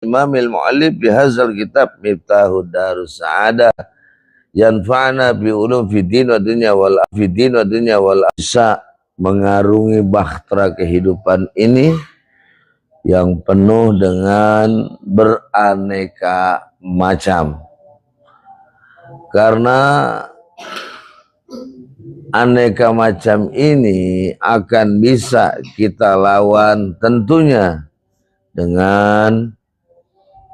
Imamil Mu'allif bihazal kitab Miftahud Darus Sa'adah yanfa'na bi ulum fiddin wa dunya wal bisa mengarungi bahtera kehidupan ini yang penuh dengan beraneka macam. Karena aneka macam ini akan bisa kita lawan tentunya dengan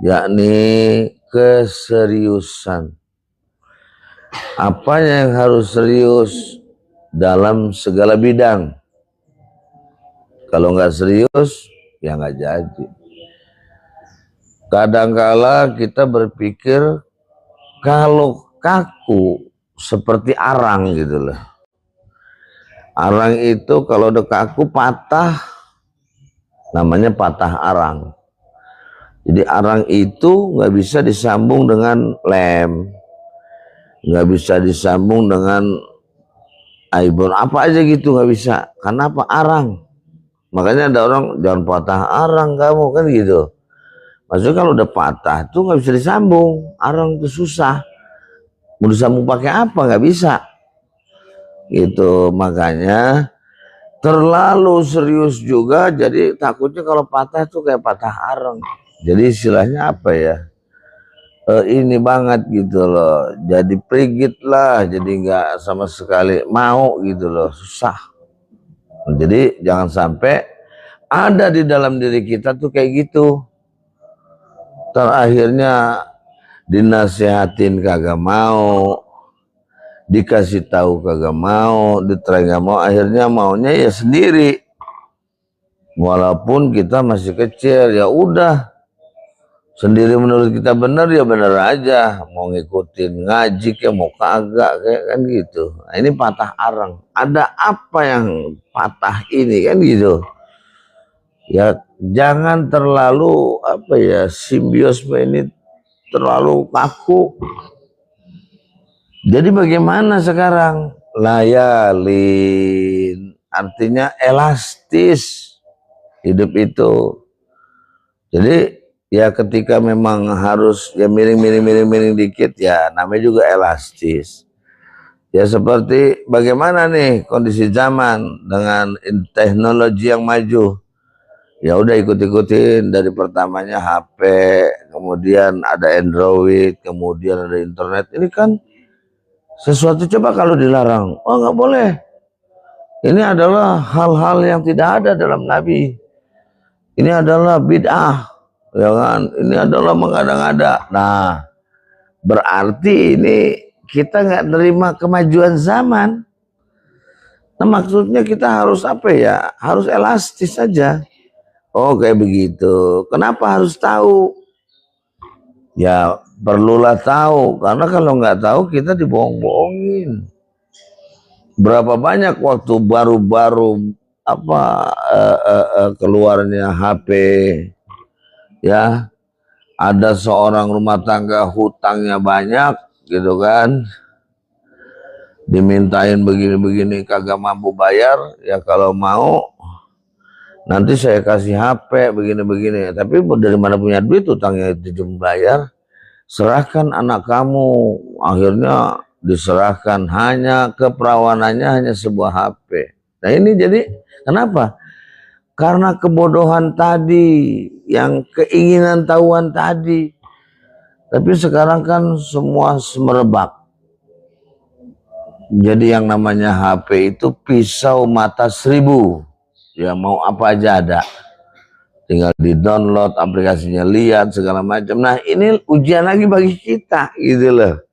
yakni keseriusan. Apa yang harus serius dalam segala bidang. Kalau nggak serius, ya nggak jadi. Kadangkala kita berpikir kalau kaku seperti arang gitu loh. Arang itu kalau udah kaku patah, namanya patah arang. Jadi arang itu nggak bisa disambung dengan lem, nggak bisa disambung dengan iPhone apa aja gitu, nggak bisa. Karena apa? Arang. Makanya ada orang jangan patah arang kamu kan gitu. Maksudnya kalau udah patah tuh nggak bisa disambung. Arang itu susah. Mau disambung pakai apa? Nggak bisa. Gitu. Makanya terlalu serius juga. Jadi takutnya kalau patah tuh kayak patah arang. Jadi istilahnya apa ya? Ini banget gitu loh. Jadi prigit lah. Jadi nggak sama sekali mau gitu loh. Susah. Jadi jangan sampai ada di dalam diri kita tuh kayak gitu. Terakhirnya dinasihatin kagak mau, dikasih tahu kagak mau, diterai nggak mau, akhirnya maunya ya sendiri. Walaupun kita masih kecil, ya udah sendiri menurut kita benar ya benar aja. Mau ngikutin ngaji kayak mau kagak kayak kan gitu. Nah, ini patah arang. Ada apa yang patah ini kan gitu. Ya jangan terlalu apa ya simbiosme ini terlalu kaku. Jadi bagaimana sekarang? Layalin artinya elastis hidup itu. Jadi ya ketika memang harus ya miring dikit ya namanya juga elastis. Ya seperti bagaimana nih kondisi zaman dengan teknologi yang maju. Ya udah ikut-ikutin dari pertamanya HP, kemudian ada Android, kemudian ada internet. Ini kan sesuatu coba kalau dilarang, oh nggak boleh. Ini adalah hal-hal yang tidak ada dalam Nabi. Ini adalah bid'ah, ya kan? Ini adalah mengada-ngada. Nah, berarti ini kita nggak terima kemajuan zaman. Nah, maksudnya kita harus apa ya? Harus elastis saja. Oh kayak begitu. Kenapa harus tahu? Ya perlulah tahu. Karena kalau nggak tahu kita dibohong-bohongin. Berapa banyak waktu baru-baru apa keluarnya HP, ya ada seorang rumah tangga hutangnya banyak, gitu kan? Dimintain begini-begini kagak mampu bayar, ya kalau mau nanti saya kasih HP begini-begini. Tapi dari mana punya duit utangnya itu belum bayar. Serahkan anak kamu. Akhirnya diserahkan hanya keperawanannya hanya sebuah HP. Nah ini jadi kenapa? Karena kebodohan tadi, yang keinginan tahuan tadi. Tapi sekarang kan semua semerebak. Jadi yang namanya HP itu pisau mata 1000. Ya mau apa aja ada, tinggal di download aplikasinya, lihat segala macam. Nah ini ujian lagi bagi kita gitu loh.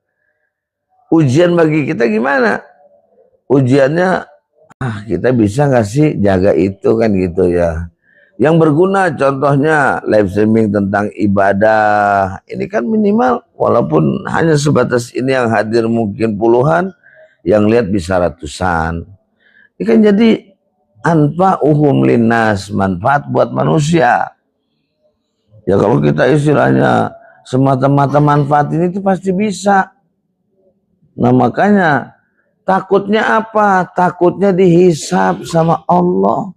Ujian bagi kita gimana? Ujiannya kita bisa nggak sih jaga itu kan gitu ya, yang berguna. Contohnya live streaming tentang ibadah ini kan minimal walaupun hanya sebatas ini yang hadir mungkin puluhan, yang lihat bisa ratusan. Ini kan jadi anfa'uhum linnas, manfaat buat manusia. Ya kalau kita istilahnya semata-mata manfaat ini itu pasti bisa. Nah makanya takutnya apa? Takutnya dihisab sama Allah.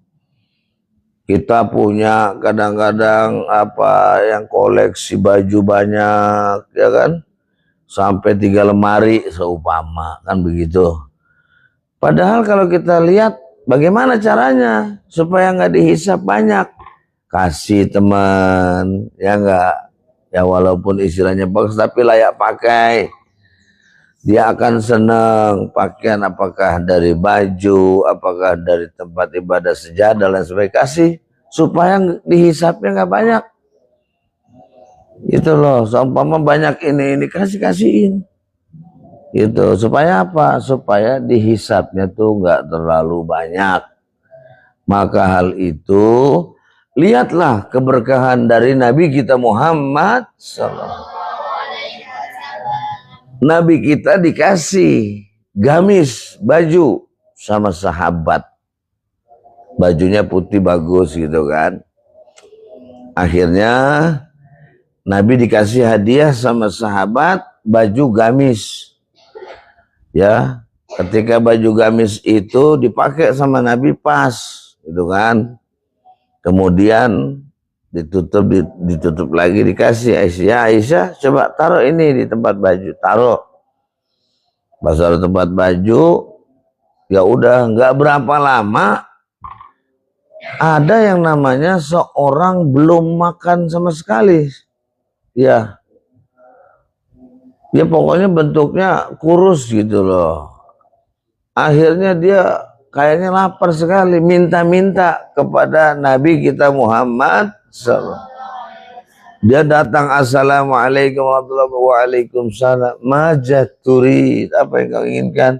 Kita punya kadang-kadang apa yang koleksi baju banyak, ya kan? Sampai 3 lemari seumpama, kan begitu. Padahal kalau kita lihat bagaimana caranya supaya nggak dihisap banyak, kasih teman, ya enggak, ya walaupun istilahnya bagus tapi layak pakai. Dia akan senang pakaian, apakah dari baju, apakah dari tempat ibadah, sejadah dan sebagainya, kasih supaya dihisapnya nggak banyak. Itu loh, seumpama banyak ini kasihin. Itu supaya apa? Supaya dihisapnya tuh nggak terlalu banyak. Maka hal itu lihatlah keberkahan dari Nabi kita Muhammad SAW. Nabi kita dikasih gamis baju sama sahabat, bajunya putih bagus gitu kan. Akhirnya Nabi dikasih hadiah sama sahabat baju gamis, ya. Ketika baju gamis itu dipakai sama Nabi pas gitu kan, kemudian ditutup lagi, dikasih Aisyah, coba taruh ini di tempat baju, taruh pas taruh tempat baju. Ya udah, nggak berapa lama ada yang namanya seorang belum makan sama sekali, ya pokoknya bentuknya kurus gitu loh. Akhirnya dia kayaknya lapar sekali, minta-minta kepada Nabi kita Muhammad SAW. Dia datang, assalamualaikum warahmatullahi wabarakatuh. Waalaikumsalam. Majat turid, apa yang kau inginkan?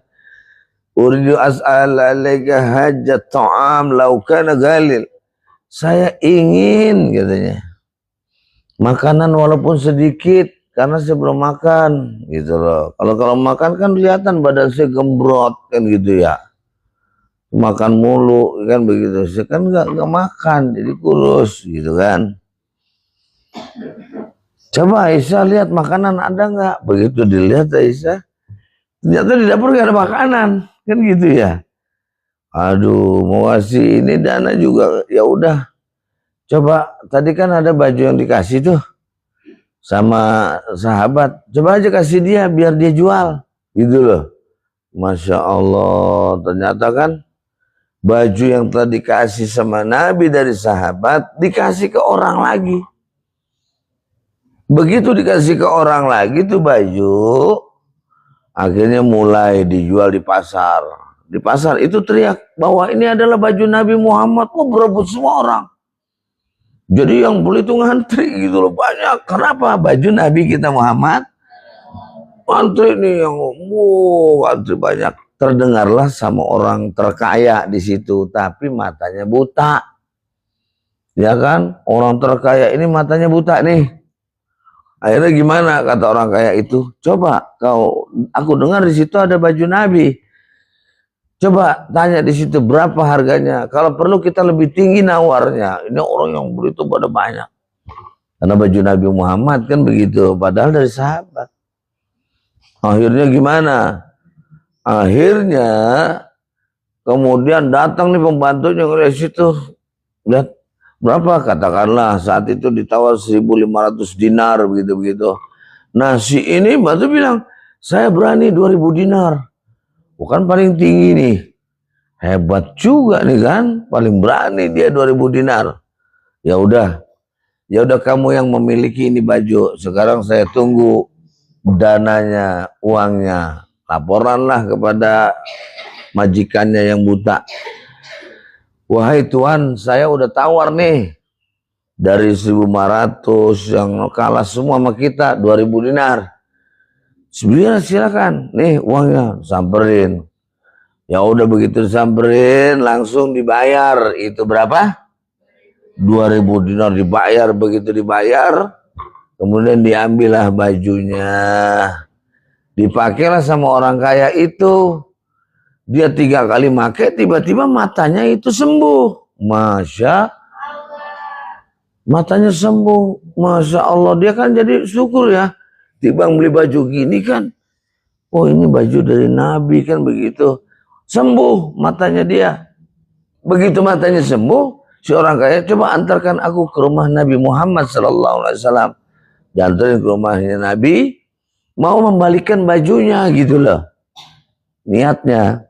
Uridu as'alaika hajat ta'am laukana galil. Saya ingin, katanya, makanan walaupun sedikit, karena saya belum makan gitu loh. Kalau makan kan kelihatan badan saya gembrot kan gitu ya, makan mulu kan begitu. Saya kan nggak makan jadi kurus gitu kan. Coba Aisyah lihat makanan ada nggak? Begitu dilihat Aisyah, ternyata di dapur nggak ada makanan kan gitu ya. Aduh, mau kasih ini dana juga, ya udah. Coba tadi kan ada baju yang dikasih tuh sama sahabat, coba aja kasih dia biar dia jual gitu loh. Masya Allah, ternyata kan baju yang telah dikasih sama Nabi dari sahabat dikasih ke orang lagi. Begitu dikasih ke orang lagi tuh baju, akhirnya mulai dijual di pasar. Di pasar itu teriak bahwa ini adalah baju Nabi Muhammad. Oh, berebut semua orang. Jadi yang beli itu ngantri gitu loh, banyak. Kenapa? Baju Nabi kita Muhammad. Antri nih yang antri banyak. Terdengarlah sama orang terkaya di situ, tapi matanya buta. Ya kan? Orang terkaya ini matanya buta nih. Akhirnya gimana kata orang kaya itu? Coba aku dengar di situ ada baju Nabi. Coba tanya di situ berapa harganya. Kalau perlu kita lebih tinggi nawarnya. Ini orang yang beli itu pada banyak. Karena baju Nabi Muhammad kan begitu. Padahal dari sahabat. Akhirnya gimana? Akhirnya kemudian datang nih pembantunya ngeliat situ. Lihat berapa? Katakanlah saat itu ditawar 1.500 dinar begitu-begitu. Nah si ini bantu bilang, saya berani 2.000 dinar. Bukan paling tinggi nih, hebat juga nih kan, paling berani dia 2.000 dinar. Ya udah kamu yang memiliki ini baju. Sekarang saya tunggu dananya, uangnya. Laporanlah kepada majikannya yang buta. Wahai Tuhan, saya udah tawar nih dari 1.500 yang kalah semua sama kita 2.000 dinar. Sebenarnya silakan, nih uangnya, samperin. Ya udah begitu disamperin langsung dibayar. Itu berapa? 2.000 dinar dibayar. Begitu dibayar, kemudian diambillah bajunya, dipakailah sama orang kaya itu. Dia 3 kali pakai, tiba-tiba matanya itu sembuh. Matanya sembuh, Masya Allah. Dia kan jadi syukur ya. Timbang beli baju gini kan, oh ini baju dari Nabi kan begitu. Sembuh matanya dia. Begitu matanya sembuh, Si orang kaya, coba antarkan aku ke rumah Nabi Muhammad SAW. Diantarin ke rumahnya Nabi, mau membalikan bajunya gitu loh. Niatnya.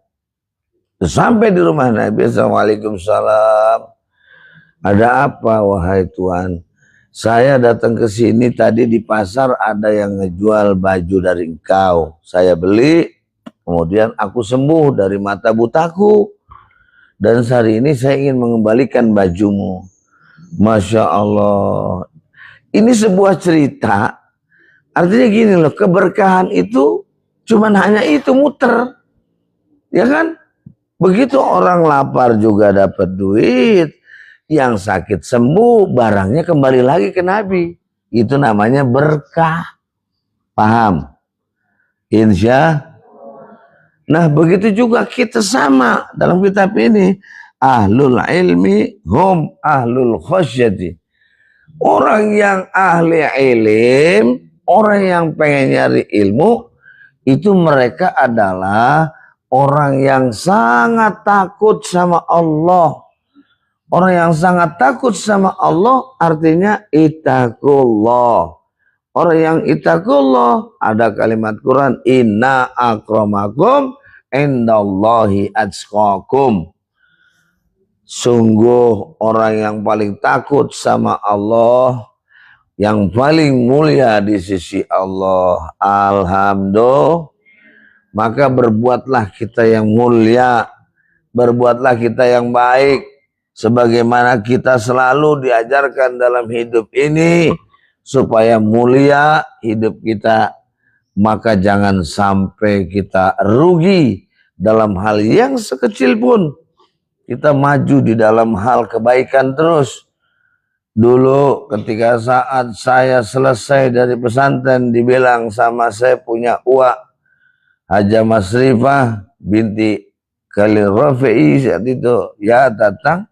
Sampai di rumah Nabi, Assalamualaikum salam. Ada apa wahai Tuhan? Saya datang ke sini tadi di pasar ada yang ngejual baju dari engkau. Saya beli, kemudian aku sembuh dari mata butaku. Dan hari ini saya ingin mengembalikan bajumu. Masya Allah. Ini sebuah cerita. Artinya gini loh, keberkahan itu cuman hanya itu, muter. Ya kan? Begitu orang lapar juga dapat duit. Yang sakit sembuh, barangnya kembali lagi ke Nabi. Itu namanya berkah. Paham? Insya. Nah begitu juga kita sama dalam kitab ini. Ahlul ilmi hum ahlul khasyati. Orang yang ahli ilim, orang yang pengen nyari ilmu, itu mereka adalah orang yang sangat takut sama Allah. Orang yang sangat takut sama Allah artinya ittaqullah. Orang yang ittaqullah, ada kalimat Quran, inna akramakum indallahi atqakum. Sungguh orang yang paling takut sama Allah, yang paling mulia di sisi Allah. Alhamdulillah. Maka berbuatlah kita yang mulia, berbuatlah kita yang baik, sebagaimana kita selalu diajarkan dalam hidup ini, supaya mulia hidup kita. Maka jangan sampai kita rugi dalam hal yang sekecil pun. Kita maju di dalam hal kebaikan terus. Dulu ketika saat saya selesai dari pesantren, dibilang sama saya punya uak Haja Masrifah binti Khalil Rafi'i saat itu, ya datang.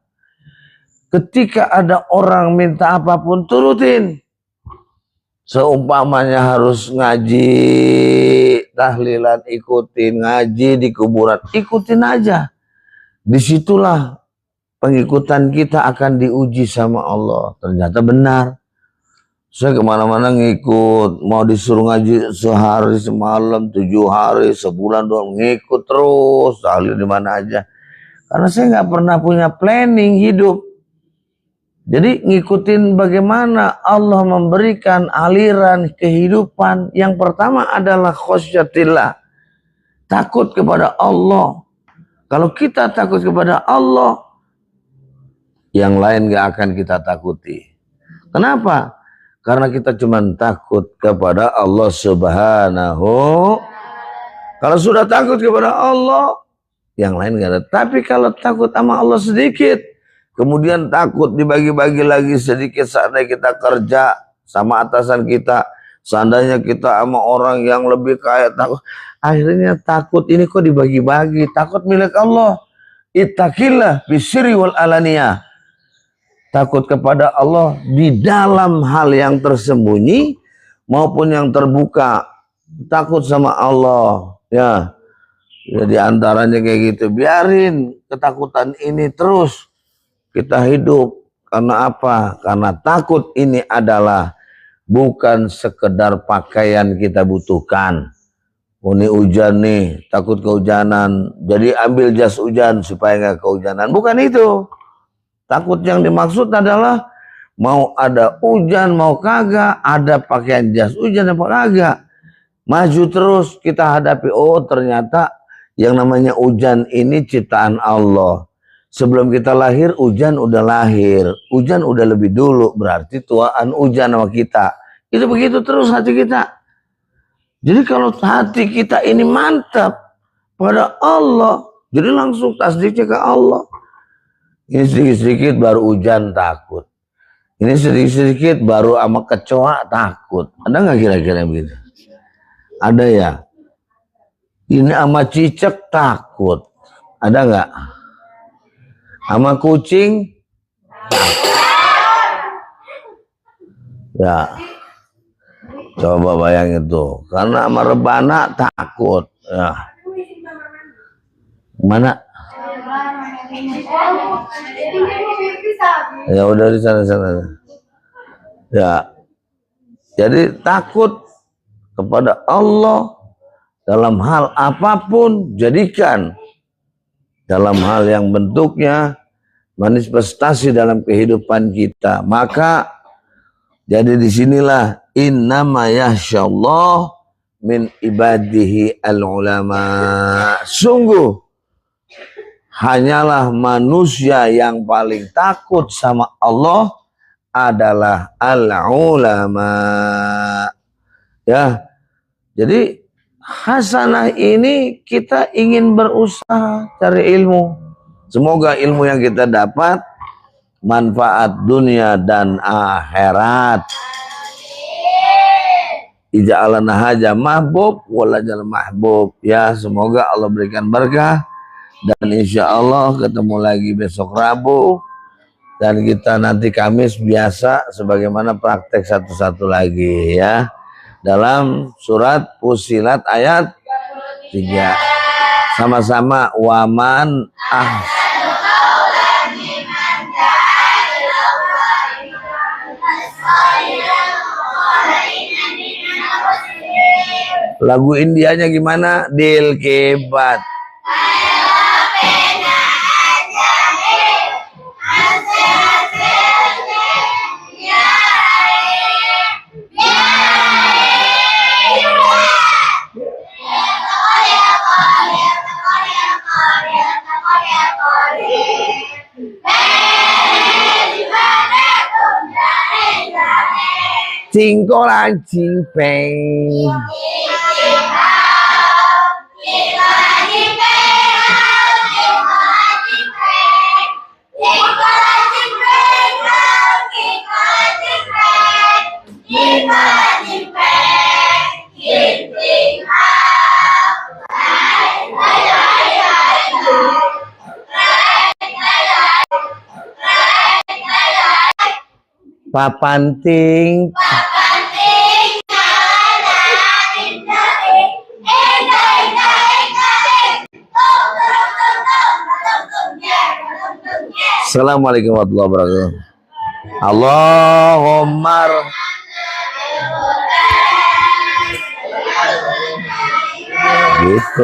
Ketika ada orang minta apapun turutin. Seumpamanya harus ngaji tahlilan, ikutin, ngaji di kuburan, ikutin aja. Disitulah pengikutan kita akan diuji sama Allah. Ternyata benar. Saya kemana-mana ngikut, mau disuruh ngaji sehari, semalam, 7 hari, sebulan doang, ngikut terus, tahlil di mana aja. Karena saya nggak pernah punya planning hidup. Jadi ngikutin bagaimana Allah memberikan aliran kehidupan. Yang pertama adalah khosyatillah. Takut kepada Allah. Kalau kita takut kepada Allah, yang lain gak akan kita takuti. Kenapa? Karena kita cuma takut kepada Allah Subhanahu. Kalau sudah takut kepada Allah, yang lain gak ada. Tapi kalau takut sama Allah sedikit, kemudian takut dibagi-bagi lagi sedikit, seandainya kita kerja sama atasan kita, seandainya kita sama orang yang lebih kaya, takut. Akhirnya takut ini kok dibagi-bagi, takut milik Allah. Ittaqillah bisirri wal alaniyah. Takut kepada Allah di dalam hal yang tersembunyi maupun yang terbuka. Takut sama Allah, ya. Ya di antaranya kayak gitu. Biarin ketakutan ini terus kita hidup. Karena apa? Karena takut ini adalah bukan sekedar pakaian kita butuhkan. Oh, ini hujan nih, takut kehujanan, jadi ambil jas hujan supaya nggak kehujanan. Bukan itu. Takut yang dimaksud adalah mau ada hujan, mau kagak, ada pakaian jas hujan apa kagak. Maju terus kita hadapi. Oh, ternyata yang namanya hujan ini ciptaan Allah. Sebelum kita lahir, hujan udah lahir. Hujan udah lebih dulu, berarti tuaan hujan sama kita. Itu begitu terus hati kita. Jadi kalau hati kita ini mantap pada Allah, jadi langsung tasdiknya ke Allah. Ini sedikit-sedikit baru hujan takut. Ini sedikit-sedikit baru sama kecoa takut. Ada nggak kira-kira begitu? Ada ya? Ini sama cicak takut. Ada nggak? Sama kucing takut. Ya. Coba bayangin tuh, karena sama rebana takut. Ya. Mana? Ya udah di sana-sana. Ya. Jadi takut kepada Allah dalam hal apapun, jadikan dalam hal yang bentuknya manifestasi dalam kehidupan kita. Maka jadi disinilah innama yasyallah min ibadihi al-ulama. Sungguh hanyalah manusia yang paling takut sama Allah adalah al-ulama. Ya. Jadi hasanah ini kita ingin berusaha cari ilmu. Semoga ilmu yang kita dapat manfaat dunia dan akhirat. Ija'alana haja mahbub walajal mahbub. Ya, semoga Allah berikan berkah. Dan insya Allah ketemu lagi besok Rabu. Dan kita nanti Kamis biasa sebagaimana praktek satu-satu lagi ya. Dalam surat Fussilat ayat 3. Sama-sama waman lagu Indianya gimana? Dil kebat. Cingkolan cingpeng. Papanting. Assalamualaikum warahmatullahi wabarakatuh. Allahumma gitu.